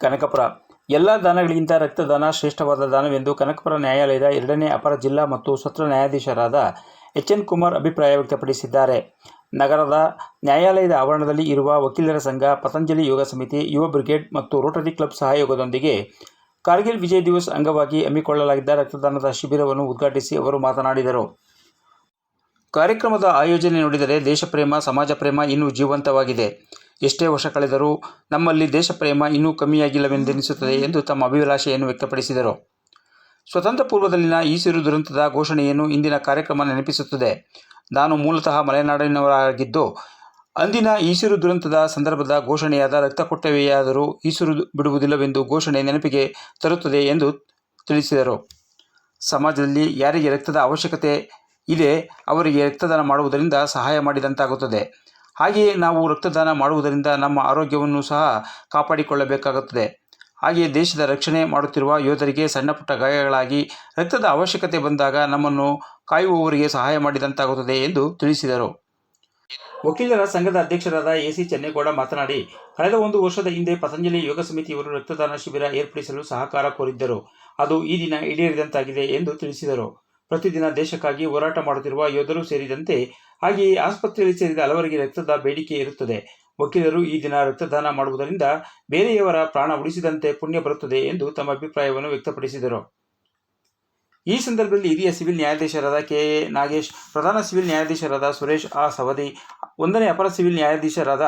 ಕನಕಪುರ ಎಲ್ಲ ದಾನಗಳಿಗಿಂತ ರಕ್ತದಾನ ಶ್ರೇಷ್ಠವಾದ ದಾನವೆಂದು ಕನಕಪುರ ನ್ಯಾಯಾಲಯದ 2ನೇ ಅಪರ ಜಿಲ್ಲಾ ಮತ್ತು ಸತ್ರ ನ್ಯಾಯಾಧೀಶರಾದ ಎಚ್.ಎನ್. ಕುಮಾರ್ ಅಭಿಪ್ರಾಯ ವ್ಯಕ್ತಪಡಿಸಿದ್ದಾರೆ. ನಗರದ ನ್ಯಾಯಾಲಯದ ಆವರಣದಲ್ಲಿ ಇರುವ ವಕೀಲರ ಸಂಘ, ಪತಂಜಲಿ ಯೋಗ ಸಮಿತಿ, ಯುವ ಬ್ರಿಗೇಡ್ ಮತ್ತು ರೋಟರಿ ಕ್ಲಬ್ ಸಹಯೋಗದೊಂದಿಗೆ ಕಾರ್ಗಿಲ್ ವಿಜಯ್ ದಿವಸ್ ಅಂಗವಾಗಿ ಹಮ್ಮಿಕೊಳ್ಳಲಾಗಿದ್ದ ರಕ್ತದಾನದ ಶಿಬಿರವನ್ನು ಉದ್ಘಾಟಿಸಿ ಅವರು ಮಾತನಾಡಿದರು. ಕಾರ್ಯಕ್ರಮದ ಆಯೋಜನೆ ನೋಡಿದರೆ ದೇಶಪ್ರೇಮ, ಸಮಾಜ ಪ್ರೇಮ ಇನ್ನೂ ಜೀವಂತವಾಗಿದೆ. ಎಷ್ಟೇ ವರ್ಷ ಕಳೆದರೂ ನಮ್ಮಲ್ಲಿ ದೇಶಪ್ರೇಮ ಇನ್ನೂ ಕಮ್ಮಿಯಾಗಿಲ್ಲವೆಂದೆನಿಸುತ್ತದೆ ಎಂದು ತಮ್ಮ ಅಭಿಲಾಷೆಯನ್ನು ವ್ಯಕ್ತಪಡಿಸಿದರು. ಸ್ವತಂತ್ರ ಪೂರ್ವದಲ್ಲಿನ ಈಸಿರು ದುರಂತದ ಘೋಷಣೆಯನ್ನು ಇಂದಿನ ಕಾರ್ಯಕ್ರಮ ನೆನಪಿಸುತ್ತದೆ. ನಾನು ಮೂಲತಃ ಮಲೆನಾಡಿನವರಾಗಿದ್ದು, ಅಂದಿನ ಈಸಿರು ದುರಂತದ ಸಂದರ್ಭದ ಘೋಷಣೆಯಾದ ರಕ್ತ ಕೊಟ್ಟವೆಯಾದರೂ ಈಸಿರು ಬಿಡುವುದಿಲ್ಲವೆಂದು ಘೋಷಣೆ ನೆನಪಿಗೆ ತರುತ್ತದೆ ಎಂದು ತಿಳಿಸಿದರು. ಸಮಾಜದಲ್ಲಿ ಯಾರಿಗೆ ರಕ್ತದ ಅವಶ್ಯಕತೆ ಇದೆ ಅವರಿಗೆ ರಕ್ತದಾನ ಮಾಡುವುದರಿಂದ ಸಹಾಯ ಮಾಡಿದಂತಾಗುತ್ತದೆ. ಹಾಗೆಯೇ ನಾವು ರಕ್ತದಾನ ಮಾಡುವುದರಿಂದ ನಮ್ಮ ಆರೋಗ್ಯವನ್ನು ಸಹ ಕಾಪಾಡಿಕೊಳ್ಳಬೇಕಾಗುತ್ತದೆ. ಹಾಗೆಯೇ ದೇಶದ ರಕ್ಷಣೆ ಮಾಡುತ್ತಿರುವ ಯೋಧರಿಗೆ ಸಣ್ಣಪುಟ್ಟ ಗಾಯಗಳಾಗಿ ರಕ್ತದ ಅವಶ್ಯಕತೆ ಬಂದಾಗ ನಮ್ಮನ್ನು ಕಾಯುವವರಿಗೆ ಸಹಾಯ ಮಾಡಿದಂತಾಗುತ್ತದೆ ಎಂದು ತಿಳಿಸಿದರು. ವಕೀಲರ ಸಂಘದ ಅಧ್ಯಕ್ಷರಾದ ಎ.ಸಿ. ಚೆನ್ನೇಗೌಡ ಮಾತನಾಡಿ, ಕಳೆದ 1 ವರ್ಷದ ಹಿಂದೆ ಪತಂಜಲಿ ಯೋಗ ಸಮಿತಿಯವರು ರಕ್ತದಾನ ಶಿಬಿರ ಏರ್ಪಡಿಸಲು ಸಹಕಾರ ಕೋರಿದ್ದರು. ಅದು ಈ ದಿನ ಈಡೇರಿದಂತಾಗಿದೆ ಎಂದು ತಿಳಿಸಿದರು. ಪ್ರತಿದಿನ ದೇಶಕ್ಕಾಗಿ ಹೋರಾಟ ಮಾಡುತ್ತಿರುವ ಯೋಧರು ಸೇರಿದಂತೆ ಹಾಗೆಯೇ ಆಸ್ಪತ್ರೆಯಲ್ಲಿ ಸೇರಿದ ಹಲವರಿಗೆ ರಕ್ತದ ಬೇಡಿಕೆ ಇರುತ್ತದೆ. ವಕೀಲರು ಈ ದಿನ ರಕ್ತದಾನ ಮಾಡುವುದರಿಂದ ಬೇರೆಯವರ ಪ್ರಾಣ ಉಳಿಸಿದಂತೆ ಪುಣ್ಯ ಬರುತ್ತದೆ ಎಂದು ತಮ್ಮ ಅಭಿಪ್ರಾಯವನ್ನು ವ್ಯಕ್ತಪಡಿಸಿದರು. ಈ ಸಂದರ್ಭದಲ್ಲಿ ಹಿರಿಯ ಸಿವಿಲ್ ನ್ಯಾಯಾಧೀಶರಾದ ಕೆ.ಎ. ನಾಗೇಶ್, ಪ್ರಧಾನ ಸಿವಿಲ್ ನ್ಯಾಯಾಧೀಶರಾದ ಸುರೇಶ್ ಆ. ಸವದಿ, 1ನೇ ಅಪರ ಸಿವಿಲ್ ನ್ಯಾಯಾಧೀಶರಾದ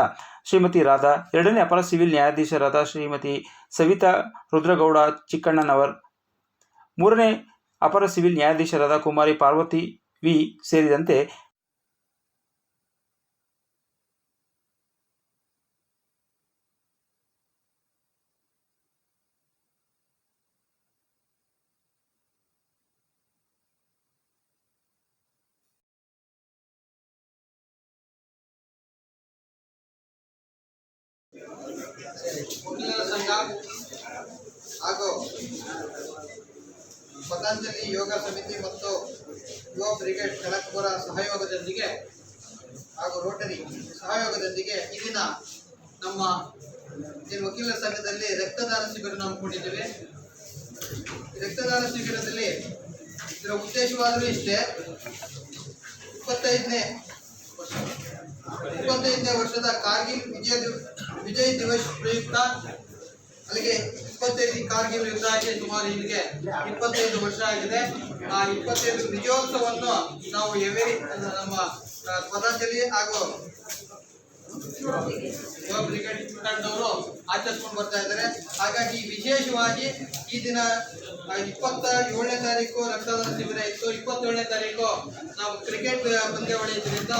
ಶ್ರೀಮತಿ ರಾಧಾ, 2ನೇ ಅಪರ ಸಿವಿಲ್ ನ್ಯಾಯಾಧೀಶರಾದ ಶ್ರೀಮತಿ ಸವಿತಾ ರುದ್ರಗೌಡ ಚಿಕ್ಕಣ್ಣನವರ್, 3ನೇ ಅಪರ ಸಿವಿಲ್ ನ್ಯಾಯಾಧೀಶರಾದ ಕುಮಾರಿ ಪಾರ್ವತಿ ವಿ ಸೇರಿದಂತೆ ವಕೀಲರ ಸಂಘ ಹಾಗೂ ಪತಂಜಲಿ ಯೋಗ ಸಮಿತಿ ಮತ್ತು ಯುವ ಬ್ರಿಗೇಡ್ ಕನಕಪುರ ಸಹಯೋಗದೊಂದಿಗೆ ಹಾಗೂ ರೋಟರಿ ಸಹಯೋಗದೊಂದಿಗೆ ಈ ದಿನ ನಮ್ಮ ವಕೀಲರ ಸಂಘದಲ್ಲಿ ರಕ್ತದಾನ ಶಿಬಿರ ಹಮ್ಮಿಕೊಂಡಿದ್ದೇವೆ. ರಕ್ತದಾನ ಶಿಬಿರದಲ್ಲಿ ಇದರ ಉದ್ದೇಶವಾದರೂ ಇಷ್ಟೇ, 25ನೇ ವರ್ಷದ ಕಾರ್ಗಿಲ್ ವಿಜಯ್ ದಿವಸ್ ಪ್ರಯುಕ್ತ, ಅಲ್ಲಿಗೆ 25 ಕಾರ್ಗಿಲ್ ಯುದ್ಧ ಆಗಿ ಸುಮಾರು ಇಲ್ಲಿಗೆ 25 ವರ್ಷ ಆಗಿದೆ. ಆ 25 ವಿಜಯೋತ್ಸವವನ್ನು ನಾವು ನಮ್ಮ ಪತಂಜಲಿ ಹಾಗೂ ಬ್ರಿಗೇಡ್ ತಂಡದವರು ಆಚರಿಸ್ಕೊಂಡು ಬರ್ತಾ ಇದ್ದಾರೆ. ಹಾಗಾಗಿ ವಿಶೇಷವಾಗಿ ಈ ದಿನ 27ನೇ ತಾರೀಕು ರಕ್ತದಾನ ಶಿಬಿರ ಇತ್ತು. 27ನೇ ತಾರೀಕು ನಾವು ಕ್ರಿಕೆಟ್ ಪಂದ್ಯಾವಳಿ ಇದ್ದರಿಂದ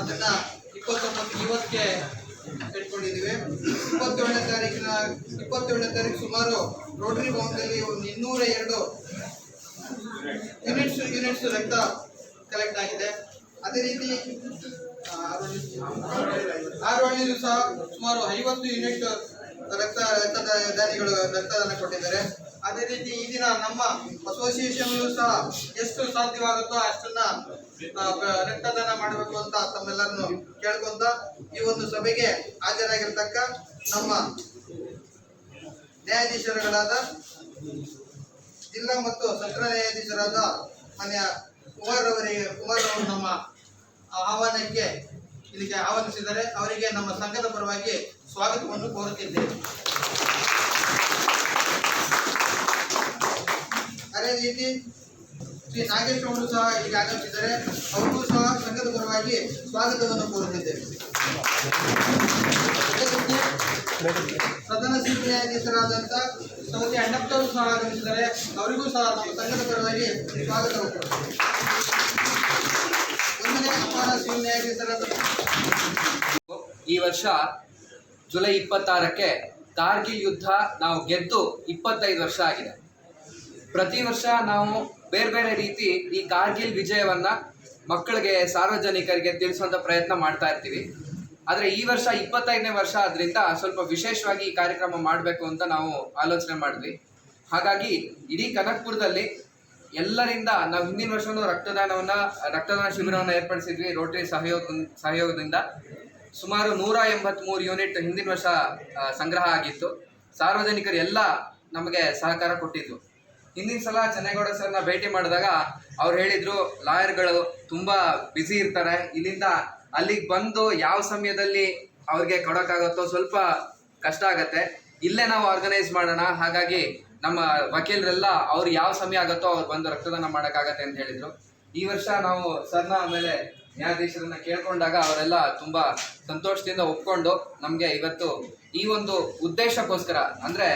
ಅದನ್ನ 29 ಇವತ್ತಿಗೆ ಇಟ್ಕೊಂಡಿದ್ದೀವಿ. 27ನೇ ತಾರೀಕು ಸುಮಾರು ರೋಟರಿ ಭವನದಲ್ಲಿ ಒಂದು 202 ಯೂನಿಟ್ಸ್ ರಕ್ತ ಕಲೆಕ್ಟ್ ಆಗಿದೆ. ಅದೇ ರೀತಿ ಆರೋಹಳ್ಳಿಯಲ್ಲೂ ಸಹ ಸುಮಾರು 50 ಯೂನಿಟ್ ರಕ್ತದಾನಿಗಳು ರಕ್ತದಾನ ಕೊಟ್ಟಿದ್ದಾರೆ. ಅದೇ ರೀತಿ ಈ ದಿನ ನಮ್ಮ ಅಸೋಸಿಯೇಷನ್ ಸಹ ಎಷ್ಟು ಸಾಧ್ಯವಾಗುತ್ತೋ ಅಷ್ಟನ್ನ ರಕ್ತದಾನ ಮಾಡಬೇಕು ಅಂತ ತಮ್ಮೆಲ್ಲರನ್ನು ಕೇಳ್ಕೊಂತ ಈ ಒಂದು ಸಭೆಗೆ ಹಾಜರಾಗಿರ್ತಕ್ಕ ನಮ್ಮ ನ್ಯಾಯಾಧೀಶರುಗಳಾದ ಜಿಲ್ಲಾ ಮತ್ತು ಸತ್ರ ನ್ಯಾಯಾಧೀಶರಾದ ಮಾನ್ಯ ಕುಮಾರ್ ಅವರು ನಮ್ಮ ಆಹ್ವಾನಕ್ಕೆ ಇಲ್ಲಿಗೆ ಆಹ್ವಾನಿಸಿದ್ದಾರೆ. ಅವರಿಗೆ ನಮ್ಮ ಸಂಘದ ಪರವಾಗಿ ಸ್ವಾಗತವನ್ನು ಕೋರುತ್ತಿದ್ದೇವೆ. ಅದೇ ರೀತಿ ಶ್ರೀ ನಾಗೇಶ್ ಅವರು ಸಹ ಇಲ್ಲಿಗೆ ಆಗಮಿಸಿದ್ದಾರೆ. ಅವರಿಗೂ ಸಹ ಸಂಘದ ಪರವಾಗಿ ಸ್ವಾಗತವನ್ನು ಕೋರುತ್ತಿದ್ದೇವೆ. ಪ್ರಧಾನ ಸಿವಿಲ್ ನ್ಯಾಯಾಧೀಶರಾದಂಥ ಸೌದಿ ಅಣ್ಣಪ್ಪವರು ಸಹ ಆಗಮಿಸಿದ್ದಾರೆ. ಅವರಿಗೂ ಸಹ ನಮ್ಮ ಸಂಘದ ಪರವಾಗಿ ಸ್ವಾಗತವನ್ನು ಕೋರುತ್ತೇವೆ. 1ನೇ ಅಪರ ಸಿವಿಲ್ ನ್ಯಾಯಾಧೀಶರಾದ ಈ ವರ್ಷ ಜುಲೈ 26ಕ್ಕೆ ಕಾರ್ಗಿಲ್ ಯುದ್ಧ ನಾವು ಗೆದ್ದು 25 ವರ್ಷ ಆಗಿದೆ. ಪ್ರತಿ ವರ್ಷ ನಾವು ಬೇರೆ ಬೇರೆ ರೀತಿ ಈ ಕಾರ್ಗಿಲ್ ವಿಜಯವನ್ನ ಮಕ್ಕಳಿಗೆ, ಸಾರ್ವಜನಿಕರಿಗೆ ತಿಳಿಸುವಂಥ ಪ್ರಯತ್ನ ಮಾಡ್ತಾ ಇರ್ತೀವಿ. ಆದರೆ ಈ ವರ್ಷ 25ನೇ ವರ್ಷ ಆದ್ರಿಂದ ಸ್ವಲ್ಪ ವಿಶೇಷವಾಗಿ ಈ ಕಾರ್ಯಕ್ರಮ ಮಾಡಬೇಕು ಅಂತ ನಾವು ಆಲೋಚನೆ ಮಾಡಿದ್ವಿ. ಹಾಗಾಗಿ ಇಡೀ ಕನಕಪುರದಲ್ಲಿ ಎಲ್ಲರಿಂದ ನಾವು ಹಿಂದಿನ ವರ್ಷವೂ ರಕ್ತದಾನ ಶಿಬಿರವನ್ನು ಏರ್ಪಡಿಸಿದ್ವಿ. ರೋಟರಿ ಸಹಯೋಗದಿಂದ ಸುಮಾರು 183 ಯೂನಿಟ್ ಹಿಂದಿನ ವರ್ಷ ಸಂಗ್ರಹ ಆಗಿತ್ತು. ಸಾರ್ವಜನಿಕರು ಎಲ್ಲ ನಮಗೆ ಸಹಕಾರ ಕೊಟ್ಟಿದ್ರು. ಹಿಂದಿನ ಸಲ ಚೆನ್ನೇಗೌಡ ಸರ್ನ ಭೇಟಿ ಮಾಡಿದಾಗ ಅವ್ರು ಹೇಳಿದ್ರು, ಲಾಯರ್ಗಳು ತುಂಬ ಬ್ಯುಸಿ ಇರ್ತಾರೆ, ಇಲ್ಲಿಂದ ಅಲ್ಲಿಗೆ ಬಂದು ಯಾವ ಸಮಯದಲ್ಲಿ ಅವ್ರಿಗೆ ಕೊಡೋಕ್ಕಾಗುತ್ತೋ ಸ್ವಲ್ಪ ಕಷ್ಟ ಆಗತ್ತೆ, ಇಲ್ಲೇ ನಾವು ಆರ್ಗನೈಸ್ ಮಾಡೋಣ, ಹಾಗಾಗಿ ನಮ್ಮ ವಕೀಲರೆಲ್ಲ ಅವ್ರು ಯಾವ ಸಮಯ ಆಗುತ್ತೋ ಅವ್ರು ಬಂದು ರಕ್ತದಾನ ಮಾಡೋಕ್ಕಾಗತ್ತೆ ಅಂತ ಹೇಳಿದ್ರು. ಈ ವರ್ಷ ನಾವು ಸರ್ನ ಆಮೇಲೆ ನ್ಯಾಯಾಧೀಶರನ್ನ ಕೇಳ್ಕೊಂಡಾಗ ಅವರೆಲ್ಲ ತುಂಬ ಸಂತೋಷದಿಂದ ಒಪ್ಕೊಂಡು ನಮಗೆ ಇವತ್ತು ಈ ಒಂದು ಉದ್ದೇಶಕ್ಕೋಸ್ಕರ, ಅಂದರೆ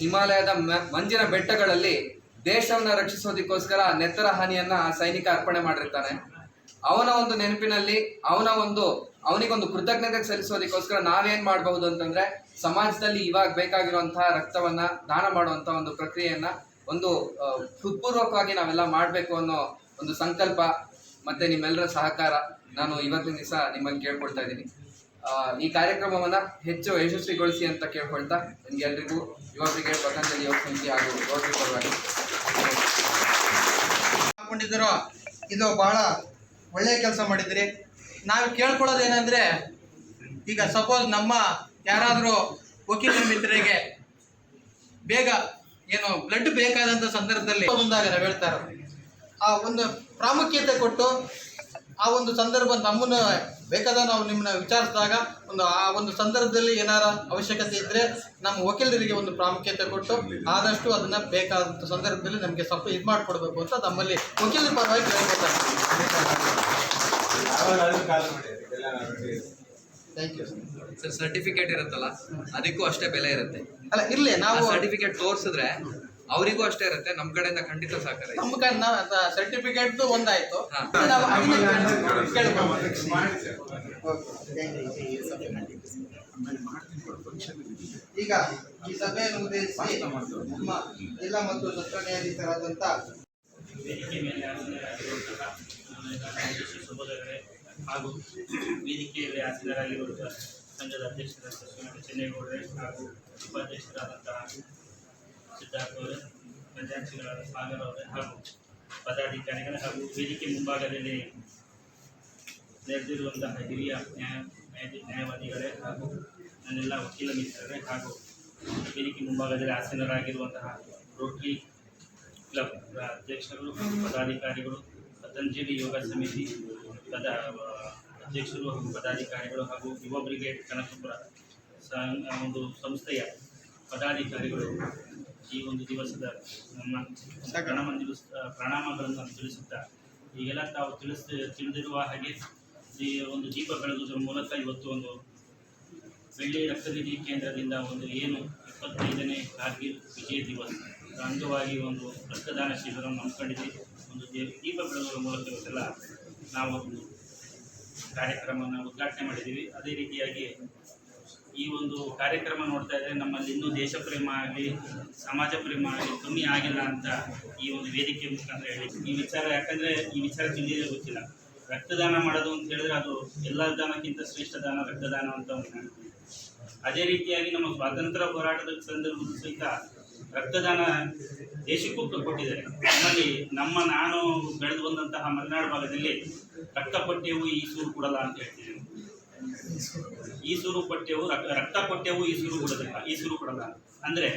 ಹಿಮಾಲಯದ ಮಂಜಿನ ಬೆಟ್ಟಗಳಲ್ಲಿ ದೇಶವನ್ನು ರಕ್ಷಿಸೋದಕ್ಕೋಸ್ಕರ ನೆತ್ತರ ಹಾನಿಯನ್ನ ಸೈನಿಕ ಅರ್ಪಣೆ ಮಾಡಿರ್ತಾನೆ. ಅವನ ಒಂದು ನೆನಪಿನಲ್ಲಿ ಅವನಿಗೊಂದು ಕೃತಜ್ಞತೆ ಸಲ್ಲಿಸೋದಕ್ಕೋಸ್ಕರ ನಾವೇನ್ ಮಾಡಬಹುದು ಅಂತಂದ್ರೆ, ಸಮಾಜದಲ್ಲಿ ಇವಾಗ ಬೇಕಾಗಿರುವಂತಹ ರಕ್ತವನ್ನ ದಾನ ಮಾಡುವಂತ ಒಂದು ಪ್ರಕ್ರಿಯೆಯನ್ನ ಒಂದು ಹೃತ್ಪೂರ್ವಕವಾಗಿ ನಾವೆಲ್ಲ ಮಾಡಬೇಕು ಅನ್ನೋ ಒಂದು ಸಂಕಲ್ಪ ಮತ್ತೆ ನಿಮ್ಮೆಲ್ಲರ ಸಹಕಾರ ನಾನು ಇವತ್ತಿನ ದಿವಸ ನಿಮ್ಮಲ್ಲಿ ಕೇಳ್ಕೊಳ್ತಾ ಇದ್ದೀನಿ. ಈ ಕಾರ್ಯಕ್ರಮವನ್ನ ಹೆಚ್ಚು ಯಶಸ್ವಿಗೊಳಿಸಿ ಅಂತ ಕೇಳ್ಕೊಳ್ತಾ ನಿಮ್ಗೆಲ್ರಿಗೂ ಯುವ ಬ್ರಿಗೇಡ್ ಪತಂಜಲಿ ಯೋಗ ಸಮಿತಿ ಹಾಗೂ ರೋಟರಿ ಪರವಾಗಿ ಹಾಕೊಂಡಿದ್ದೀರೋ ಇದು ಬಹಳ ಒಳ್ಳೆಯ ಕೆಲಸ ಮಾಡಿದ್ರಿ. ನಾವು ಕೇಳ್ಕೊಳ್ಳೋದೇನೆಂದ್ರೆ, ಈಗ ಸಪೋಸ್ ನಮ್ಮ ಯಾರಾದರೂ ವಕೀಲ ಮಿತ್ರರಿಗೆ ಬೇಗ ಏನು ಬ್ಲಡ್ ಬೇಕಾದಂಥ ಸಂದರ್ಭದಲ್ಲಿ ಮುಂದಾಗ ನಾವು ಹೇಳ್ತಾರೆ, ಆ ಒಂದು ಪ್ರಾಮುಖ್ಯತೆ ಕೊಟ್ಟು ಆ ಒಂದು ಸಂದರ್ಭ ನಮ್ಮನ್ನು ಬೇಕಾದ ನಾವು ನಿಮ್ಮನ್ನ ವಿಚಾರಿಸಿದಾಗ ಆ ಒಂದು ಸಂದರ್ಭದಲ್ಲಿ ಏನಾರ ಅವಶ್ಯಕತೆ ಇದ್ದರೆ ನಮ್ಮ ವಕೀಲರಿಗೆ ಒಂದು ಪ್ರಾಮುಖ್ಯತೆ ಕೊಟ್ಟು ಆದಷ್ಟು ಅದನ್ನು ಬೇಕಾದಂಥ ಸಂದರ್ಭದಲ್ಲಿ ನಮಗೆ ಸ್ವಲ್ಪ ಇದು ಮಾಡಿಕೊಡ್ಬೇಕು ಅಂತ ನಮ್ಮಲ್ಲಿ ವಕೀಲರ ಪರವಾಗಿ ಕೇಳ್ಕೊತಾರೆ. Thank you sir. ಸರ್ಟಿಫಿಕೇಟ್ ಇರುತ್ತಲ್ಲ, ಅದಕ್ಕೂ ಅಷ್ಟೇ ಬೆಲೆ ಇರುತ್ತೆ. ಅಲ್ಲ ಇರಲಿ, ನಾವು ಸರ್ಟಿಫಿಕೇಟ್ ತೋರಿಸಿದ್ರೆ ಅವರಿಗೂ ಅಷ್ಟೇ ಇರುತ್ತೆ. ನಮ್ಮ ಕಡೆಯಿಂದ ಖಂಡಿತ ಸಹಕಾರ ಇದೆ. ನಮ್ಮ ಕಡೆ ಸರ್ಟಿಫಿಕೇಟ್ ಒಂದಾಯ್ತು. ಈಗ ಈ ಸಭೆಯನ್ನು ಉದ್ದೇಶಿಸಿ ನಮ್ಮ ಜಿಲ್ಲಾ ಮತ್ತು ಸತ್ರ ನ್ಯಾಯಾಧೀಶರಾದಂಥ ವೇದಿಕೆ ಮೇಲೆ ಹಾಸನರಾಗಿರುವಂತಹ ಸಹೋದರರೇ ಹಾಗೂ ವೇದಿಕೆಯಲ್ಲಿ ಹಾಸನರಾಗಿರುವಂತಹ ಸಂಘದ ಅಧ್ಯಕ್ಷರಾದಂಥ ಶ್ರೀಮತಿ ಚೆನ್ನೇಗೌಡರೇ ಹಾಗೂ ಉಪಾಧ್ಯಕ್ಷರಾದಂತಹ ಸಿದ್ಧಾರ್ಥ ಅವರೇ, ಖಜಾಂಚಿಗಳಾದ ಸಾಗರ್ ಅವರೇ ಹಾಗೂ ಪದಾಧಿಕಾರಿಗಳೇ ಹಾಗೂ ವೇದಿಕೆ ಮುಂಭಾಗದಲ್ಲಿ ನೆರೆದಿರುವಂತಹ ಹಿರಿಯ ನ್ಯಾಯವಾದಿಗಳೇ ಹಾಗೂ ನನ್ನೆಲ್ಲ ವಕೀಲ ಮಿತ್ರರೇ ಹಾಗೂ ವೇದಿಕೆ ಮುಂಭಾಗದಲ್ಲಿ ಆಸೀನರಾಗಿರುವಂತಹ ರೋಟರಿ ಕ್ಲಬ್ ಅಧ್ಯಕ್ಷರು ಹಾಗೂ ಪದಾಧಿಕಾರಿಗಳು, ಪತಂಜಲಿ ಯೋಗ ಸಮಿತಿ ಅಧ್ಯಕ್ಷರು ಹಾಗೂ ಪದಾಧಿಕಾರಿಗಳು ಹಾಗೂ ಯುವ ಬ್ರಿಗೇಡ್ ಕನಕಪುರ ಒಂದು ಸಂಸ್ಥೆಯ ಪದಾಧಿಕಾರಿಗಳು ಈ ಒಂದು ದಿವಸದ ನಮ್ಮ ಪ್ರಣಾಮಗಳನ್ನು ತಿಳಿಸುತ್ತಾ, ಈಗೆಲ್ಲ ತಾವು ತಿಳಿದಿರುವ ಹಾಗೆ ಈ ಒಂದು ದೀಪ ಬೆಳಗುವುದರ ಮೂಲಕ ಇವತ್ತು ಒಂದು ಬೆಳ್ಳಿ ರಕ್ತನಿಧಿ ಕೇಂದ್ರದಿಂದ ಒಂದು ಏನು 25ನೇ ಕಾರ್ಗಿಲ್ ವಿಜಯ ದಿವಸ ಅಂಗವಾಗಿ ಒಂದು ರಕ್ತದಾನ ಶಿಬಿರವನ್ನು ಹಮ್ಮಿಕೊಂಡಿದ್ವಿ. ಒಂದು ದೀಪ ಬೆಳಗುವುದರ ಮೂಲಕ ಇವತ್ತೆಲ್ಲ ನಾವು ಒಂದು ಕಾರ್ಯಕ್ರಮವನ್ನು ಉದ್ಘಾಟನೆ ಮಾಡಿದ್ದೀವಿ. ಅದೇ ರೀತಿಯಾಗಿ ಈ ಒಂದು ಕಾರ್ಯಕ್ರಮ ನೋಡ್ತಾ ಇದ್ದರೆ ನಮ್ಮಲ್ಲಿ ಇನ್ನೂ ದೇಶ ಪ್ರೇಮ ಆಗಲಿ ಸಮಾಜ ಪ್ರೇಮ ಆಗಲಿ ಕಮ್ಮಿ ಆಗಿಲ್ಲ ಅಂತ ಈ ಒಂದು ವೇದಿಕೆ ಮುಖಾಂತರ ಹೇಳಿ ಈ ವಿಚಾರ, ಯಾಕಂದರೆ ಈ ವಿಚಾರ ತಿಳಿದೇ ಗೊತ್ತಿಲ್ಲ. ರಕ್ತದಾನ ಮಾಡೋದು ಅಂತ ಹೇಳಿದ್ರೆ ಅದು ಎಲ್ಲ ದಾನಕ್ಕಿಂತ ಶ್ರೇಷ್ಠ ದಾನ ರಕ್ತದಾನ ಅಂತ ಒಂದು. ಅದೇ ರೀತಿಯಾಗಿ ನಮ್ಮ ಸ್ವಾತಂತ್ರ್ಯ ಹೋರಾಟದ ಸಂದರ್ಭದಲ್ಲೂ ಸಹಿತ ರಕ್ತದಾನ ದೇಶಕ್ಕೂ ಕೊಟ್ಟಿದ್ದಾರೆ. ನಮ್ಮಲ್ಲಿ ನಾನು ಬೆಳೆದು ಬಂದಂತಹ ಮಲೆನಾಡು ಭಾಗದಲ್ಲಿ ರಕ್ತ ಪಠ್ಯವು ಈ ಸೂರು ಕೊಡಲ್ಲ ಅಂತ ಹೇಳ್ತೀವಿ. ಈ ಸೂರು ಪಠ್ಯವು ರಕ್ತ ಪಠ್ಯವು ಈ ಸೂರು ಕೊಡೋದಿಲ್ಲ, ಈ ಸೂರು ಕೊಡಲ್ಲ. ಅಂದರೆ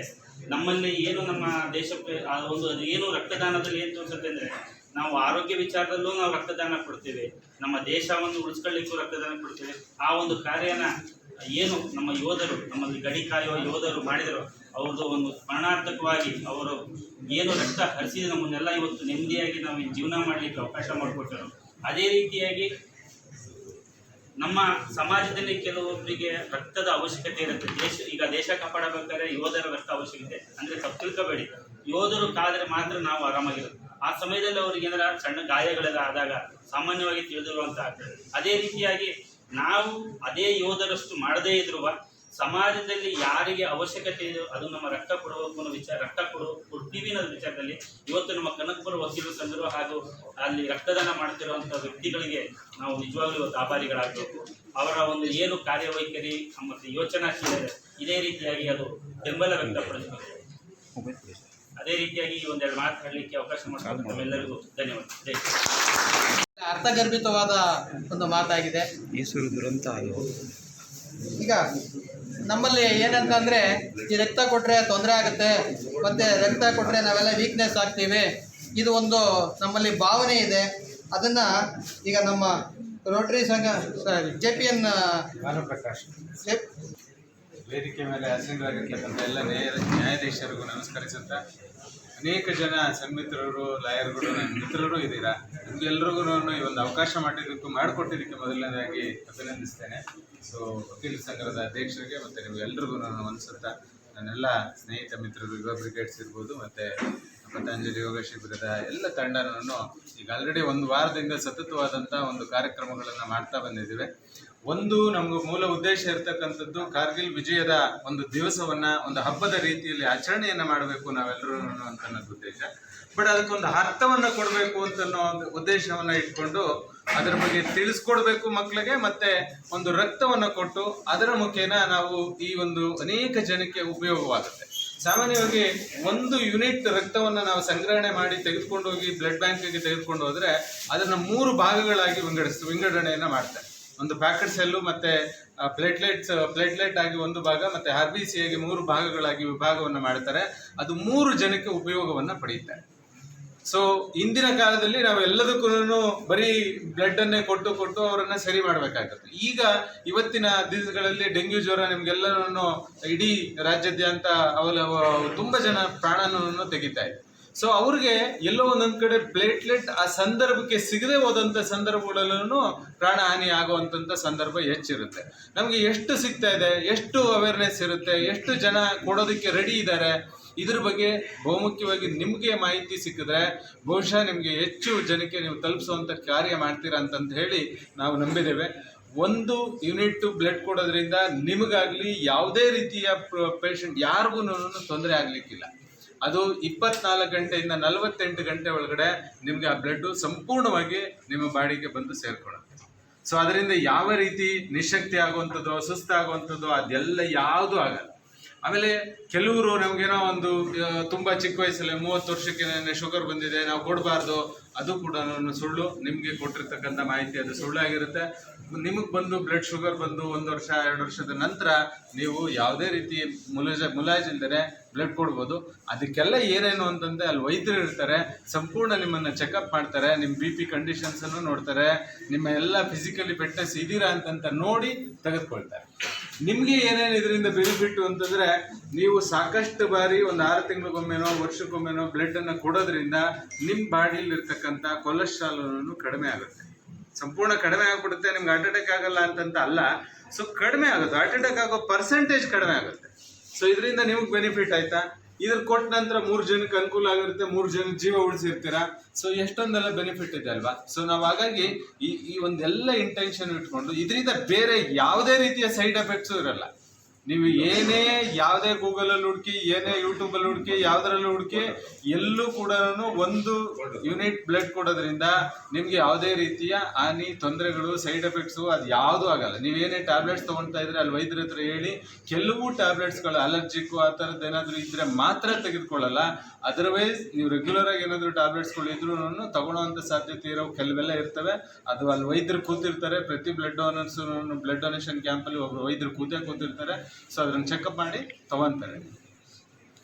ನಮ್ಮಲ್ಲಿ ಏನು ನಮ್ಮ ದೇಶಕ್ಕೆ ಒಂದು ಏನು ರಕ್ತದಾನದಲ್ಲಿ ಏನು ತೋರಿಸುತ್ತೆ ಅಂದರೆ, ನಾವು ಆರೋಗ್ಯ ವಿಚಾರದಲ್ಲೂ ನಾವು ರಕ್ತದಾನ ಕೊಡ್ತೇವೆ, ನಮ್ಮ ದೇಶವನ್ನು ಉಳಿಸ್ಕೊಳ್ಳಿಕ್ಕೂ ರಕ್ತದಾನ ಕೊಡ್ತೇವೆ. ಆ ಒಂದು ಕಾರ್ಯನ ಏನು ನಮ್ಮ ಯೋಧರು, ನಮ್ಮಲ್ಲಿ ಗಡಿ ಕಾಯುವ ಯೋಧರು ಮಾಡಿದರು, ಅವ್ರದ್ದು ಒಂದು ಸ್ಮರಣಾರ್ಥಕವಾಗಿ ಅವರು ಏನು ರಕ್ತ ಹರಿಸಿದ ನಮ್ಮನ್ನೆಲ್ಲ ಇವತ್ತು ನೆಮ್ಮದಿಯಾಗಿ ನಾವು ಜೀವನ ಮಾಡಲಿಕ್ಕೆ ಅವಕಾಶ ಮಾಡಿಕೊಟ್ಟರು. ಅದೇ ರೀತಿಯಾಗಿ ನಮ್ಮ ಸಮಾಜದಲ್ಲಿ ಕೆಲವೊಬ್ಬರಿಗೆ ರಕ್ತದ ಅವಶ್ಯಕತೆ ಇರುತ್ತೆ. ಈಗ ದೇಶ ಕಾಪಾಡಬೇಕಾದ್ರೆ ಯೋಧರ ರಕ್ತ ಅವಶ್ಯಕತೆ. ಅಂದರೆ ತಪ್ಪು ತಿಳ್ಕೋಬೇಡಿ, ಯೋಧರು ಕಾದರೆ ಮಾತ್ರ ನಾವು ಆರಾಮಾಗಿರೋದು. ಆ ಸಮಯದಲ್ಲಿ ಅವ್ರಿಗೆ ಏನಾರ ಸಣ್ಣ ಗಾಯಗಳೆಲ್ಲ ಆದಾಗ ಸಾಮಾನ್ಯವಾಗಿ ತಿಳಿದಿರುವಂಥ ಆಗ್ತದೆ. ಅದೇ ರೀತಿಯಾಗಿ ನಾವು ಅದೇ ಯೋಧರಷ್ಟು ಮಾಡದೇ ಇದ್ರು ಸಮಾಜದಲ್ಲಿ ಯಾರಿಗೆ ಅವಶ್ಯಕತೆ ಇದೆಯೋ ಅದು ನಮ್ಮ ರಕ್ತ ಕೊಡಬೇಕು ಅನ್ನೋ ವಿಚಾರ, ಕೊಡ್ತೀವಿ ಅನ್ನೋ ವಿಚಾರದಲ್ಲಿ ಇವತ್ತು ನಮ್ಮ ಕನಕಪುರ ವಕೀಲರ ಸಂಘರು ಹಾಗೂ ಅಲ್ಲಿ ರಕ್ತದಾನ ಮಾಡ್ತಿರುವಂಥ ವ್ಯಕ್ತಿಗಳಿಗೆ ನಾವು ನಿಜವಾಗ್ಲೂ ಇವತ್ತು ಆಭಾರಿಗಳಾಗಬೇಕು. ಅವರ ಒಂದು ಏನು ಕಾರ್ಯವೈಖರಿ ಮತ್ತು ಯೋಚನಾಶೀಲತೆ ಇದೇ ರೀತಿಯಾಗಿ ಅದು ಬೆಂಬಲ ವ್ಯಕ್ತಪಡಿಸಬೇಕು. ಅದೇ ರೀತಿಯಾಗಿ ಈ ಒಂದೆರಡು ಮಾತಾಡಲಿಕ್ಕೆ ಅವಕಾಶ ಮಾಡಿಕೊಂಡು ನಮ್ಮೆಲ್ಲರಿಗೂ ಧನ್ಯವಾದ. ಜೈ ಅರ್ಥಗರ್ಭಿತವಾದ ಒಂದು ಮಾತಾಗಿದೆ. ಈಸೂರು ದುರಂತ ಅದು. ಈಗ ನಮ್ಮಲ್ಲಿ ಏನಂತಂದರೆ ಈ ರಕ್ತ ಕೊಟ್ಟರೆ ತೊಂದರೆ ಆಗುತ್ತೆ, ಮತ್ತು ರಕ್ತ ಕೊಟ್ಟರೆ ನಾವೆಲ್ಲ ವೀಕ್ನೆಸ್ ಆಗ್ತೀವಿ, ಇದು ಒಂದು ನಮ್ಮಲ್ಲಿ ಭಾವನೆ ಇದೆ. ಅದನ್ನು ಈಗ ನಮ್ಮ ರೋಟರಿ ಸಂಘ JPN ಭಾನುಪ್ರಕಾಶ್ ವೇದಿಕೆ ಮೇಲೆ ಆಸೀನರಾಗಿರ್ತಕ್ಕಂಥ ಎಲ್ಲ ನ್ಯಾಯಾಧೀಶರಿಗೂ ನಮಸ್ಕರಿಸುತ್ತಾ, ಅನೇಕ ಜನ ಸನ್ಮಿತ್ರರು, ಲಾಯರ್ಗಳು, ನನ್ನ ಮಿತ್ರರು ಇದ್ದೀರಾ. ನಿಮಗೆಲ್ರಿಗೂ ಈ ಒಂದು ಅವಕಾಶ ಮಾಡಿಕೊಟ್ಟಿದ್ದಕ್ಕೆ ಮೊದಲನೇದಾಗಿ ಅಭಿನಂದಿಸ್ತೇನೆ. ಸೊ ವಕೀಲ ಸಂಘದ ಅಧ್ಯಕ್ಷರಿಗೆ ಮತ್ತು ನಿಮಗೆಲ್ರಿಗೂ ನಾನು ಅನಿಸುತ್ತಾ, ನನ್ನೆಲ್ಲ ಸ್ನೇಹಿತ ಮಿತ್ರರು, ಯುವ ಬ್ರಿಗೇಡ್ಸ್ ಇರ್ಬೋದು, ಮತ್ತು ಪತಂಜಲಿ ಯೋಗ ಶಿಬಿರದ ಎಲ್ಲ ತಂಡನೂ ಈಗ ಆಲ್ರೆಡಿ ಒಂದು ವಾರದಿಂದ ಸತತವಾದಂಥ ಒಂದು ಕಾರ್ಯಕ್ರಮಗಳನ್ನು ಮಾಡ್ತಾ ಬಂದಿದ್ದೇವೆ. ಒಂದು ನಮಗೆ ಮೂಲ ಉದ್ದೇಶ ಇರ್ತಕ್ಕಂಥದ್ದು ಕಾರ್ಗಿಲ್ ವಿಜಯದ ಒಂದು ದಿವಸವನ್ನು ಒಂದು ಹಬ್ಬದ ರೀತಿಯಲ್ಲಿ ಆಚರಣೆಯನ್ನು ಮಾಡಬೇಕು ನಾವೆಲ್ಲರೂ ಅಂತ ನನ್ನ ಉದ್ದೇಶ. ಬಟ್ ಅದಕ್ಕೊಂದು ಅರ್ಥವನ್ನು ಕೊಡಬೇಕು ಅಂತ ಒಂದು ಉದ್ದೇಶವನ್ನು ಇಟ್ಕೊಂಡು ಅದರ ಬಗ್ಗೆ ತಿಳಿಸ್ಕೊಡ್ಬೇಕು ಮಕ್ಕಳಿಗೆ, ಮತ್ತೆ ಒಂದು ರಕ್ತವನ್ನು ಕೊಟ್ಟು ಅದರ ಮುಖೇನ ನಾವು ಈ ಒಂದು ಅನೇಕ ಜನಕ್ಕೆ ಉಪಯೋಗವಾಗುತ್ತೆ. ಸಾಮಾನ್ಯವಾಗಿ 1 ಯೂನಿಟ್ ರಕ್ತವನ್ನು ನಾವು ಸಂಗ್ರಹಣೆ ಮಾಡಿ ತೆಗೆದುಕೊಂಡು ಹೋಗಿ ಬ್ಲಡ್ ಬ್ಯಾಂಕಿಗೆ ತೆಗೆದುಕೊಂಡು ಹೋದರೆ ಅದನ್ನು 3 ಭಾಗಗಳಾಗಿ ವಿಂಗಡಣೆಯನ್ನು ಮಾಡ್ತಾರೆ. ಒಂದು ಪ್ಯಾಕೆಟ್ ಸೆಲ್ಲು, ಮತ್ತೆ ಪ್ಲೇಟ್ಲೆಟ್ ಆಗಿ 1 ಭಾಗ, ಮತ್ತೆ RBC ಆಗಿ 3 ಭಾಗಗಳಾಗಿ ವಿಭಾಗವನ್ನು ಮಾಡ್ತಾರೆ. ಅದು 3 ಜನಕ್ಕೆ ಉಪಯೋಗವನ್ನು ಪಡೆಯುತ್ತಾರೆ. ಸೊ ಇಂದಿನ ಕಾಲದಲ್ಲಿ ನಾವು ಎಲ್ಲದಕ್ಕೂ ಬರೀ ಬ್ಲಡ್ ಅನ್ನೇ ಕೊಟ್ಟು ಅವರನ್ನ ಸರಿ ಮಾಡಬೇಕಾಗುತ್ತೆ. ಈಗ ಇವತ್ತಿನ ದಿನಗಳಲ್ಲಿ ಡೆಂಗ್ಯೂ ಜ್ವರ ನಿಮ್ಗೆಲ್ಲರನ್ನು ಇಡೀ ರಾಜ್ಯಾದ್ಯಂತ ತುಂಬಾ ಜನ ಪ್ರಾಣವನ್ನು ತೆಗಿತಾ ಇದೆ. ಸೊ ಅವ್ರಿಗೆ ಎಲ್ಲೋ ಒಂದೊಂದು ಕಡೆ ಪ್ಲೇಟ್ಲೆಟ್ ಆ ಸಂದರ್ಭಕ್ಕೆ ಸಿಗದೆ ಹೋದಂಥ ಸಂದರ್ಭಗಳಲ್ಲೂ ಪ್ರಾಣ ಹಾನಿ ಆಗುವಂಥ ಸಂದರ್ಭ ಹೆಚ್ಚಿರುತ್ತೆ. ನಮಗೆ ಎಷ್ಟು ಸಿಗ್ತಾ ಇದೆ, ಎಷ್ಟು ಅವೇರ್ನೆಸ್ ಇರುತ್ತೆ, ಎಷ್ಟು ಜನ ಕೊಡೋದಕ್ಕೆ ರೆಡಿ ಇದ್ದಾರೆ, ಇದ್ರ ಬಗ್ಗೆ ಬಹುಮುಖ್ಯವಾಗಿ ನಿಮಗೆ ಮಾಹಿತಿ ಸಿಕ್ಕಿದ್ರೆ ಬಹುಶಃ ನಿಮಗೆ ಹೆಚ್ಚು ಜನಕ್ಕೆ ನೀವು ತಲುಪಿಸುವಂಥ ಕಾರ್ಯ ಮಾಡ್ತೀರಾ ಅಂತಂತ ಹೇಳಿ ನಾವು ನಂಬಿದ್ದೇವೆ. 1 ಯೂನಿಟ್ ಬ್ಲಡ್ ಕೊಡೋದ್ರಿಂದ ನಿಮಗಾಗಲಿ ಯಾವುದೇ ರೀತಿಯ ಪೇಷಂಟ್ ಯಾರಿಗೂ ತೊಂದರೆ ಆಗಲಿಕ್ಕಿಲ್ಲ. ಅದು 24 ಗಂಟೆಯಿಂದ 48 ಗಂಟೆ ಒಳಗಡೆ ನಿಮಗೆ ಆ ಬ್ಲಡ್ಡು ಸಂಪೂರ್ಣವಾಗಿ ನಿಮ್ಮ ಬಾಡಿಗೆ ಬಂದು ಸೇರ್ಕೊಳ್ಳುತ್ತೆ. ಸೊ ಅದರಿಂದ ಯಾವ ರೀತಿ ನಿಶಕ್ತಿ ಆಗುವಂಥದ್ದು, ಸುಸ್ತಾಗುವಂಥದ್ದು ಅದೆಲ್ಲ ಯಾವುದೂ ಆಗಲ್ಲ. ಆಮೇಲೆ ಕೆಲವರು ನಮಗೇನೋ ಒಂದು ತುಂಬ ಚಿಕ್ಕ ವಯಸ್ಸಲ್ಲಿ 30 ವರ್ಷಕ್ಕೆ ಶುಗರ್ ಬಂದಿದೆ, ನಾವು ಕೊಡಬಾರ್ದು, ಅದು ಕೂಡ ಸುಳ್ಳು. ನಿಮಗೆ ಕೊಟ್ಟಿರ್ತಕ್ಕಂಥ ಮಾಹಿತಿ ಅದು ಸುಳ್ಳಾಗಿರುತ್ತೆ. ನಿಮಗೆ ಬಂದು ಬ್ಲಡ್ ಶುಗರ್ ಬಂದು 1 ವರ್ಷ 2 ವರ್ಷದ ನಂತರ ನೀವು ಯಾವುದೇ ರೀತಿ ಮುಲಾಜಿಲ್ದರೆ ಬ್ಲಡ್ ಕೊಡ್ಬೋದು. ಅದಕ್ಕೆಲ್ಲ ಏನೇನು ಅಂತಂದರೆ ಅಲ್ಲಿ ವೈದ್ಯರು ಇರ್ತಾರೆ, ಸಂಪೂರ್ಣ ನಿಮ್ಮನ್ನು ಚೆಕಪ್ ಮಾಡ್ತಾರೆ, ನಿಮ್ಮ BP ಕಂಡೀಷನ್ಸನ್ನು ನೋಡ್ತಾರೆ, ನಿಮ್ಮ ಎಲ್ಲ ಫಿಸಿಕಲಿ ಫಿಟ್ನೆಸ್ ಇದ್ದೀರಾ ಅಂತಂತ ನೋಡಿ ತೆಗೆದುಕೊಳ್ತಾರೆ. ನಿಮಗೆ ಏನೇನು ಇದರಿಂದ ಬೆನಿಫಿಟ್ ಅಂತಂದರೆ, ನೀವು ಸಾಕಷ್ಟು ಬಾರಿ ಒಂದು 6 ತಿಂಗಳಿಗೊಮ್ಮೆನೋ ವರ್ಷಕ್ಕೊಮ್ಮೆನೋ ಬ್ಲಡ್ಡನ್ನು ಕೊಡೋದ್ರಿಂದ ನಿಮ್ಮ ಬಾಡಿಯಲ್ಲಿ ಇರ್ತಕ್ಕಂಥ ಕೊಲೆಸ್ಟ್ರಾಲ್ ಕಡಿಮೆ ಆಗುತ್ತೆ, ಸಂಪೂರ್ಣ ಕಡಿಮೆ ಆಗಿಬಿಡುತ್ತೆ. ನಿಮ್ಗೆ ಹಾರ್ಟ್ ಅಟ್ಯಾಕ್ ಆಗಲ್ಲ ಅಂತಂತ ಅಲ್ಲ, ಸೊ ಕಡಿಮೆ ಆಗುತ್ತೆ, ಹಾರ್ಟ್ ಅಟ್ಯಾಕ್ ಆಗೋ ಪರ್ಸೆಂಟೇಜ್ ಕಡಿಮೆ ಆಗುತ್ತೆ. ಸೊ ಇದರಿಂದ ನಿಮಗೆ ಬೆನಿಫಿಟ್ ಆಯ್ತಾ? ಇದ್ರ ಕೊಟ್ಟ ನಂತರ 3 ಜನಕ್ಕೆ ಅನುಕೂಲ ಆಗಿರುತ್ತೆ, 3 ಜನ ಜೀವ ಉಳಿಸಿರ್ತೀರಾ. ಸೊ ಎಷ್ಟೊಂದೆಲ್ಲ ಬೆನಿಫಿಟ್ ಇದೆ ಅಲ್ವಾ? ಸೊ ನಾವು ಹಾಗಾಗಿ ಈ ಒಂದೆಲ್ಲ ಇಂಟೆನ್ಷನ್ ಇಟ್ಕೊಂಡು ಇದರಿಂದ ಬೇರೆ ಯಾವುದೇ ರೀತಿಯ ಸೈಡ್ ಎಫೆಕ್ಟ್ಸು ಇರಲ್ಲ. ನೀವು ಏನೇ ಯಾವುದೇ ಗೂಗಲಲ್ಲಿ ಹುಡುಕಿ, ಏನೇ ಯೂಟ್ಯೂಬಲ್ಲಿ ಹುಡುಕಿ, ಯಾವುದರಲ್ಲಿ ಹುಡುಕಿ, ಎಲ್ಲೂ ಕೂಡ 1 ಯೂನಿಟ್ ಬ್ಲಡ್ ಕೊಡೋದ್ರಿಂದ ನಿಮಗೆ ಯಾವುದೇ ರೀತಿಯ ಹಾನಿ, ತೊಂದರೆಗಳು, ಸೈಡ್ ಎಫೆಕ್ಟ್ಸು ಅದು ಯಾವುದೂ ಆಗಲ್ಲ. ನೀವೇನೇ ಟ್ಯಾಬ್ಲೆಟ್ಸ್ ತೊಗೊಳ್ತಾ ಇದ್ರೆ ಅಲ್ಲಿ ವೈದ್ಯರ ಹತ್ರ ಹೇಳಿ, ಕೆಲವು ಟ್ಯಾಬ್ಲೆಟ್ಸ್ಗಳು ಅಲರ್ಜಿಕ್ಕು ಆ ಥರದ್ದು ಏನಾದರೂ ಇದ್ದರೆ ಮಾತ್ರ ತೆಗೆದುಕೊಳ್ಳಲ್ಲ. ಅದರ್ವೈಸ್ ನೀವು ರೆಗ್ಯುಲರ್ ಆಗಿ ಏನಾದರೂ ಟ್ಯಾಬ್ಲೆಟ್ಸ್ಗಳು ಇದ್ರೂ ತಗೊಳ್ಳೋವಂಥ ಸಾಧ್ಯತೆ ಇರೋ ಕೆಲವೆಲ್ಲ ಇರ್ತವೆ. ಅದು ಅಲ್ಲಿ ವೈದ್ಯರು ಕೂತಿರ್ತಾರೆ. ಪ್ರತಿ ಬ್ಲಡ್ ಡೊನೇಷನ್ ಕ್ಯಾಂಪಲ್ಲಿ ಒಬ್ಬರು ವೈದ್ಯರು ಕೂತಿರ್ತಾರೆ. ಸೊ ಅದನ್ನು ಚೆಕಪ್ ಮಾಡಿ ತಗೊತಾರೆ.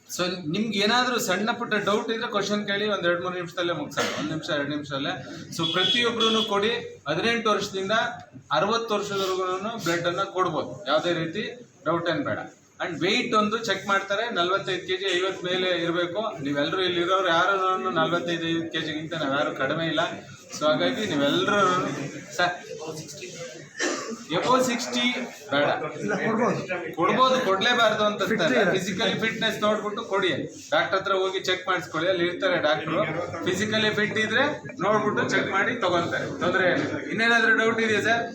ಸೊ ನಿಮ್ಗೆ ಏನಾದರೂ ಸಣ್ಣ ಪುಟ್ಟ ಡೌಟ್ ಇದ್ರೆ ಕ್ವಶನ್ ಕೇಳಿ, 1-2-3 ನಿಮಿಷದಲ್ಲೇ ಮುಗಿಸಲ್ಲ, 1 ನಿಮಿಷ 2 ನಿಮಿಷದಲ್ಲೇ. ಸೊ ಪ್ರತಿಯೊಬ್ಬರೂ ಕೊಡಿ. 18 ವರ್ಷದಿಂದ 60 ವರ್ಷದವರೆಗೂ ಬ್ಲಡ್ಡನ್ನು ಕೊಡ್ಬೋದು, ಯಾವುದೇ ರೀತಿ ಡೌಟ್ ಏನು ಬೇಡ. ಆ್ಯಂಡ್ ವೆಯ್ಟ್ ಒಂದು ಚೆಕ್ ಮಾಡ್ತಾರೆ, 45 kg 50 ಮೇಲೆ ಇರಬೇಕು. ನೀವೆಲ್ಲರೂ ಇಲ್ಲಿರೋರು ಯಾರು 45-50 kgಗಿಂತ ನಾವ್ಯಾರು ಕಡಿಮೆ ಇಲ್ಲ. ಸೊ ಹಾಗಾಗಿ ನೀವೆಲ್ಲರೂ ಸರ್ ಎಬೋ 60 ಬೇಡ, ಕೊಡ್ಬೋದು, ಕೊಡ್ಲೇಬಾರ್ದು ಅಂತ ಫಿಸಿಕಲಿ ಫಿಟ್ನೆಸ್ ನೋಡ್ಬಿಟ್ಟು ಕೊಡಿ. ಡಾಕ್ಟರ್ ಹತ್ರ ಹೋಗಿ ಚೆಕ್ ಮಾಡಿಸ್ಕೊಳ್ಳಿ, ಅಲ್ಲಿ ಇರ್ತಾರೆ ಡಾಕ್ಟ್ರು. ಫಿಸಿಕಲಿ ಫಿಟ್ ಇದ್ರೆ ನೋಡ್ಬಿಟ್ಟು ಚೆಕ್ ಮಾಡಿ ತಗೊಂತಾರೆ, ತೊಂದರೆ ಏನಿಲ್ಲ. ಇನ್ನೇನಾದ್ರೂ ಡೌಟ್ ಇದೆಯಾ ಸರ್?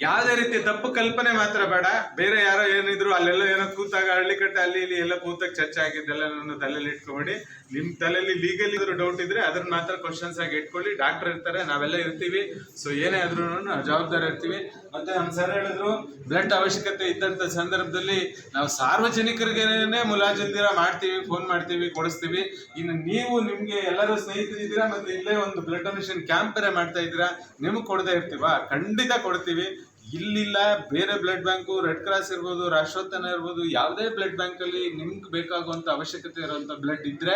ಯಾವುದೇ ರೀತಿ ತಪ್ಪು ಕಲ್ಪನೆ ಮಾತ್ರ ಬೇಡ. ಬೇರೆ ಯಾರೋ ಏನಿದ್ರು ಅಲ್ಲೆಲ್ಲ ಏನೋ ಕೂತಾಗ ಹಳ್ಳಿಕಟ್ಟೆ ಅಲ್ಲಿ ಇಲ್ಲಿ ಎಲ್ಲ ಕೂತಾಗ ಚರ್ಚೆ ಆಗಿದ್ದೆಲ್ಲ ನನ್ನ ತಲೆಯಲ್ಲಿ ಇಟ್ಕೊಬೇಡಿ. ನಿಮ್ಮ ತಲೆಯಲ್ಲಿ ಲೀಗಲ್ ಇದ್ರು ಡೌಟ್ ಇದ್ರೆ ಅದನ್ನ ಮಾತ್ರ ಕ್ವಶನ್ಸ್ ಆಗಿ ಇಟ್ಕೊಳ್ಳಿ. ಡಾಕ್ಟರ್ ಇರ್ತಾರೆ, ನಾವೆಲ್ಲ ಇರ್ತೀವಿ. ಸೊ ಏನೇ ಆದ್ರೂ ಜವಾಬ್ದಾರಿ ಇರ್ತೀವಿ. ಮತ್ತೆ ನಮ್ಮ ಸರ್ ಹೇಳಿದ್ರು, ಬ್ಲಡ್ ಅವಶ್ಯಕತೆ ಇದ್ದಂಥ ಸಂದರ್ಭದಲ್ಲಿ ನಾವು ಸಾರ್ವಜನಿಕರಿಗೇನೆ ಮುಲಾಜಿಲ್ದಿರ ಮಾಡ್ತೀವಿ, ಫೋನ್ ಮಾಡ್ತೀವಿ, ಕೊಡಿಸ್ತೀವಿ. ಇನ್ನು ನೀವು ನಿಮ್ಗೆ ಎಲ್ಲರೂ ಸ್ನೇಹಿತರಿದ್ದೀರಾ, ಮತ್ತೆ ಇಲ್ಲೇ ಒಂದು ಬ್ಲಡ್ ಡೊನೇಷನ್ ಕ್ಯಾಂಪ್ ಬೇರೆ ಮಾಡ್ತಾ ಇದ್ದೀರಾ, ನಿಮಗೆ ಕೊಡದೇ ಇರ್ತೀವಾ? ಖಂಡಿತ ಕೊಡ್ತೀವಿ. ಇಲ್ಲಿಲ್ಲ, ಬೇರೆ ಬ್ಲಡ್ ಬ್ಯಾಂಕು, ರೆಡ್ ಕ್ರಾಸ್ ಇರ್ಬೋದು, ರಾಷ್ಟ್ರೋತ್ಥಾನ ಇರ್ಬೋದು, ಯಾವುದೇ ಬ್ಲಡ್ ಬ್ಯಾಂಕಲ್ಲಿ ನಿಮ್ಗೆ ಬೇಕಾಗುವಂಥ ಅವಶ್ಯಕತೆ ಇರುವಂಥ ಬ್ಲಡ್ ಇದ್ದರೆ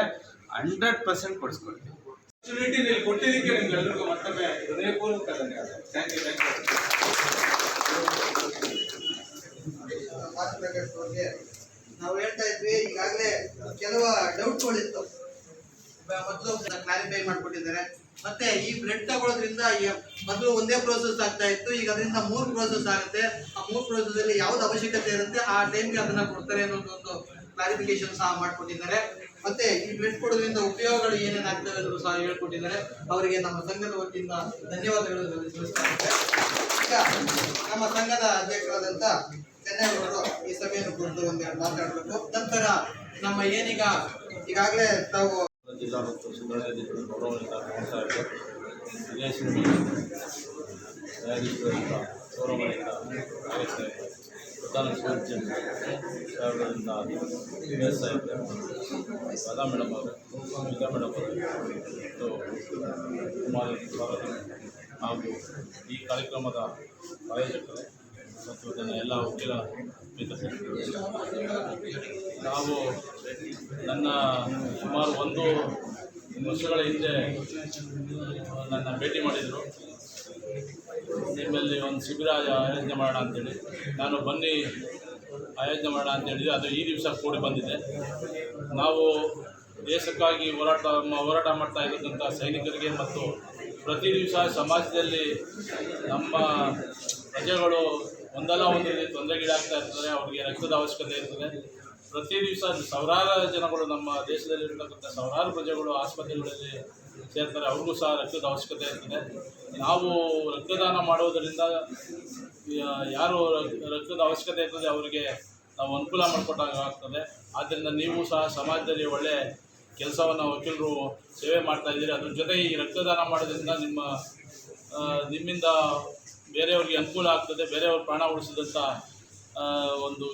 100% ಕೊಡಿಸ್ಕೊಡ್ತೀವಿ. ಆಪರ್ಚುನಿಟಿ ನೀವು ಕೊಟ್ಟಿದ್ದಕ್ಕೆ ನಿಮ್ಗೆಲ್ರಿಗೂ ಮತ್ತೊಮ್ಮೆ ಹೃದಯಪೂರ್ವಕ ಧನ್ಯವಾದ. Thank you. ಅವ್ರಿಗೆ ನಾವು ಹೇಳ್ತಾ ಇದ್ವಿ, ಈಗಾಗಲೇ ಕೆಲವು ಡೌಟ್ಗಳಿತ್ತು, ಮೊದಲು ಕ್ಲಾರಿಫೈ ಮಾಡಿಕೊಟ್ಟಿದ್ದಾರೆ. ಮತ್ತೆ ಈ ಬ್ಲಡ್ ತಗೊಳ್ಳೋದ್ರಿಂದ ಮೊದಲು ಒಂದೇ ಪ್ರೋಸೆಸ್ ಆಗ್ತಾ ಇತ್ತು, ಈಗ ಅದರಿಂದ 3 ಪ್ರೋಸೆಸ್ ಆಗುತ್ತೆ. ಆ 3 ಪ್ರೋಸೆಸ್ ಅಲ್ಲಿ ಯಾವ್ದು ಅವಶ್ಯಕತೆ ಇರುತ್ತೆ ಆ ಟೈಮ್ಗೆ ಅದನ್ನ ಕೊಡ್ತಾರೆ ಅನ್ನೋದು ಒಂದು ಕ್ಲಾರಿಫಿಕೇಶನ್ ಸಹ ಮಾಡಿಕೊಟ್ಟಿದ್ದಾರೆ. ಮತ್ತೆ ಈ ಬ್ಲಡ್ ಕೊಡೋದ್ರಿಂದ ಉಪಯೋಗಗಳು ಏನೇನಾಗ್ತವೆ ಅನ್ನೋದು ಸಹ ಹೇಳ್ಕೊಟ್ಟಿದ್ದಾರೆ. ಅವರಿಗೆ ನಮ್ಮ ಸಂಘದ ವತಿಯಿಂದ ಧನ್ಯವಾದಗಳು ತಿಳಿಸ್ತಾ ಇದ್ದಾರೆ. ಈಗ ನಮ್ಮ ಸಂಘದ ಅಧ್ಯಕ್ಷರಾದಂತ ಚೆನ್ನೈಯವರು ಈ ಸಭೆಯನ್ನು ಕುರಿತು ಒಂದೆರಡು ಮಾತಾಡಬೇಕು. ನಂತರ ನಮ್ಮ ಈಗಾಗಲೇ ತಾವು ಜಿಲ್ಲಾ ಮತ್ತು ಸುಧಾರಣಾಧಿಕಾರಿ ಗೌರವದಿಂದ ಕಾಣ್ತಾ ಇದೆ. ವಿದೇಶಿ ನ್ಯಾಯಾಧೀಶರಿಂದ ಗೌರವದಿಂದ ಕಾಯ್ತಾ ಇದೆ. ಪ್ರಧಾನ ಸೂಚನೆ ಸಾಹೇಬರಿಂದ ನಿರ್ವಹಿಸ್ತಾ ಇದೆ. ರಾಧಾ ಮೇಡಮ್ ಅವರು, ಗೀತಾ ಮೇಡಮ್ ಅವರು ಮತ್ತು ಕುಮಾರಿ ಹಾಗೂ ಈ ಕಾರ್ಯಕ್ರಮದ ಆಯೋಜಕರು ಮತ್ತು ನನ್ನ ಎಲ್ಲ ವಕೀಲ ಮಿತ್ರರು. ನಾವು ನನ್ನ ಸುಮಾರು 1 ವರ್ಷಗಳ ಹಿಂದೆ ನನ್ನ ಭೇಟಿ ಮಾಡಿದರು. ನಿಮ್ಮಲ್ಲಿ ಒಂದು ಶಿಬಿರ ಆಯೋಜನೆ ಮಾಡೋಣ ಅಂತೇಳಿ ನಾನು ಬನ್ನಿ ಆಯೋಜನೆ ಮಾಡೋಣ ಅಂತೇಳಿದರೆ ಅದು ಈ ದಿವಸ ಕೂಡಿ ಬಂದಿದೆ. ನಾವು ದೇಶಕ್ಕಾಗಿ ಹೋರಾಟ ಮಾಡ್ತಾ ಇರತಕ್ಕಂಥ ಸೈನಿಕರಿಗೆ ಮತ್ತು ಪ್ರತಿ ದಿವಸ ಸಮಾಜದಲ್ಲಿ ನಮ್ಮ ಪ್ರಜೆಗಳು ಒಂದಲ್ಲ ಒಂದು ರೀತಿ ತೊಂದರೆಗೀಡಾಗ್ತಾ ಇರ್ತಾರೆ. ಅವರಿಗೆ ರಕ್ತದ ಅವಶ್ಯಕತೆ ಇರ್ತದೆ. ಪ್ರತಿ ದಿವಸ ಸಾವಿರಾರು ಜನಗಳು, ನಮ್ಮ ದೇಶದಲ್ಲಿರ್ತಕ್ಕಂಥ ಸಾವಿರಾರು ಪ್ರಜೆಗಳು ಆಸ್ಪತ್ರೆಗಳಲ್ಲಿ ಸೇರ್ತಾರೆ. ಅವ್ರಿಗೂ ಸಹ ರಕ್ತದ ಅವಶ್ಯಕತೆ ಇರ್ತದೆ. ನಾವು ರಕ್ತದಾನ ಮಾಡೋದರಿಂದ ಯಾರು ರಕ್ತದ ಅವಶ್ಯಕತೆ ಇರ್ತದೆ ಅವರಿಗೆ ನಾವು ಅನುಕೂಲ ಮಾಡಿಕೊಟ್ಟಾಗ್ತದೆ. ಆದ್ದರಿಂದ ನೀವು ಸಹ ಸಮಾಜದಲ್ಲಿ ಒಳ್ಳೆ ಕೆಲಸವನ್ನು ವಕೀಲರು ಸೇವೆ ಮಾಡ್ತಾ ಇದ್ದೀರಿ. ಅದ್ರ ಜೊತೆಗೆ ಈ ರಕ್ತದಾನ ಮಾಡೋದ್ರಿಂದ ನಿಮ್ಮಿಂದ ಬೇರೆಯವ್ರಿಗೆ ಅನುಕೂಲ ಆಗ್ತದೆ. ಬೇರೆಯವ್ರ ಪ್ರಾಣ ಉಳಿಸಿದಂಥ ಒಂದು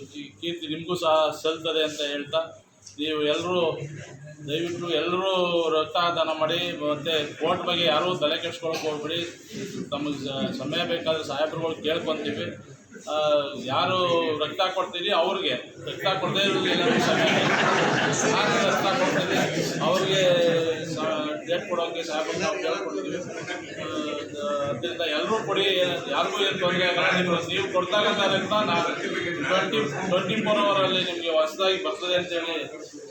ಕೀರ್ತಿ ನಿಮಗೂ ಸಹ ಸಲ್ತದೆ ಅಂತ ಹೇಳ್ತಾ, ನೀವು ಎಲ್ಲರೂ ದಯವಿಟ್ಟು ಎಲ್ಲರೂ ರಕ್ತದಾನ ಮಾಡಿ. ಮತ್ತು ಕೋರ್ಟ್ ಬಗ್ಗೆ ಯಾರೂ ತಲೆ ಕೆಡ್ಸ್ಕೊಳಕ್ಕೆ ಹೋಗ್ಬೇಡಿ. ತಮಗೆ ಸಮಯ ಬೇಕಾದರೆ ಸಾಹೇಬ್ರುಗಳು ಕೇಳ್ಕೊತೀವಿ. ಯಾರು ರಕ್ತ ಕೊಡ್ತೀರಿ ಅವ್ರಿಗೆ, ರಕ್ತ ಕೊಡದೇ ಇರೋರಿಗೆ ಎಲ್ಲರಿಗೂ ಸಮಯ ಯಾರು ರಕ್ತ ಕೊಡ್ತೀರಿ ಅವ್ರಿಗೆ ಡೇಟ್ ಕೊಡೋಕ್ಕೆ ಸಾಹೇಬ್ರು ನಾವು ಕೇಳ್ಕೊಡ್ತೀವಿ. ಅದರಿಂದ ಎಲ್ಲರೂ ಕೊಡಿ, ಯಾರಿಗೂ ಏನು ತೊಂದರೆ ಆಗಲ್ಲ. ನೀವು ಕೊಡ್ತಾಗಂತ ರಕ್ತ 24 ಅವರಲ್ಲಿ ನಿಮಗೆ ಹೊಸದಾಗಿ ಬರ್ತದೆ ಅಂತೇಳಿ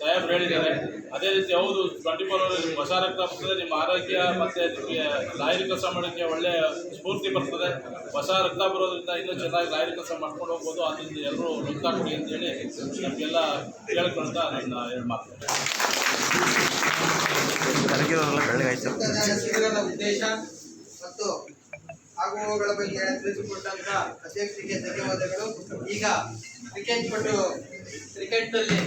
ಸಾಹೇಬ್ರು ಹೇಳಿದ್ದಾರೆ. ಅದೇ ರೀತಿ ಹೌದು, 24 ಅವರಲ್ಲಿ ನಿಮ್ಗೆ ಹೊಸ ರಕ್ತ ಬರ್ತದೆ. ನಿಮ್ಮ ಆರೋಗ್ಯ ಮತ್ತು ನಿಮಗೆ ಲಾಯರಿ ಕೆಲಸ ಮಾಡೋಕ್ಕೆ ಒಳ್ಳೆಯ ಸ್ಫೂರ್ತಿ ಬರ್ತದೆ. ಹೊಸ ರಕ್ತ ಬರೋದ್ರಿಂದ ಇನ್ನೂ ಚೆನ್ನಾಗಿ ಲಾಯರಿ ಕೆಲಸ ಮಾಡ್ಕೊಂಡು ಹೋಗ್ಬೋದು. ಅದರಿಂದ ಎಲ್ಲರೂ ರಕ್ತ ಕೊಡಿ ಅಂತೇಳಿ ನಮಗೆಲ್ಲ ಕೇಳ್ಕೊಳ್ತಾ ನನ್ನ 2 ಮಾತು. ಶಿಬಿರದ ಉದ್ದೇಶ ಮತ್ತು ಆಗುವವುಗಳ ಬಗ್ಗೆ ತಿಳಿಸಿಕೊಟ್ಟಂತ ಅಧ್ಯಕ್ಷರಿಗೆ ಧನ್ಯವಾದಗಳು. ಈಗ ಕ್ರಿಕೆಟ್ ನಲ್ಲಿ